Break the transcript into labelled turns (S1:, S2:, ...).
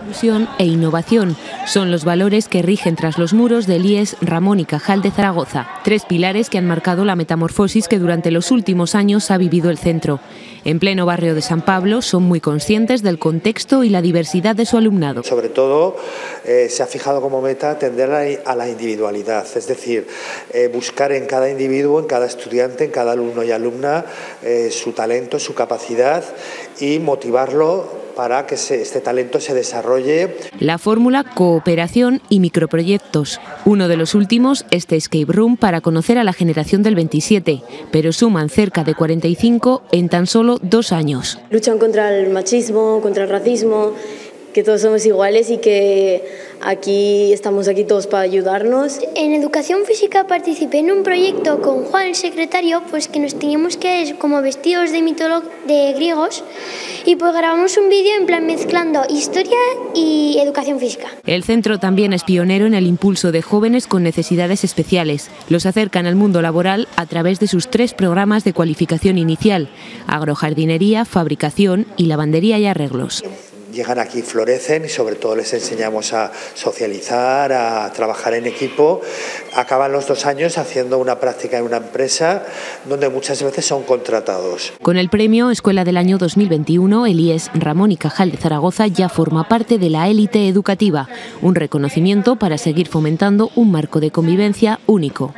S1: Inclusión e innovación son los valores que rigen tras los muros del IES Ramón y Cajal de Zaragoza. 3 pilares que han marcado la metamorfosis que durante los últimos años ha vivido el centro. En pleno barrio de San Pablo son muy conscientes del contexto y la diversidad de su alumnado.
S2: Sobre todo se ha fijado como meta atender a la individualidad, es decir, buscar en cada individuo, en cada estudiante, en cada alumno y alumna su talento, su capacidad y motivarlo para que este talento se desarrolle.
S1: La fórmula cooperación y microproyectos. Uno de los últimos, este escape room para conocer a la generación del 27, pero suman cerca de 45 en tan solo 2 años.
S3: Luchan contra el machismo, contra el racismo, que todos somos iguales y que estamos aquí todos para ayudarnos.
S4: En educación física participé en un proyecto con Juan, el secretario, pues que nos teníamos que ir como vestidos de griegos y pues grabamos un vídeo en plan mezclando historia y educación física.
S1: El centro también es pionero en el impulso de jóvenes con necesidades especiales. Los acercan al mundo laboral a través de sus 3 programas de cualificación inicial: agrojardinería, fabricación y lavandería y arreglos.
S2: Llegan aquí, florecen y sobre todo les enseñamos a socializar, a trabajar en equipo. Acaban los 2 años haciendo una práctica en una empresa donde muchas veces son contratados.
S1: Con el premio Escuela del Año 2021, el IES Ramón y Cajal de Zaragoza ya forma parte de la élite educativa, un reconocimiento para seguir fomentando un marco de convivencia único.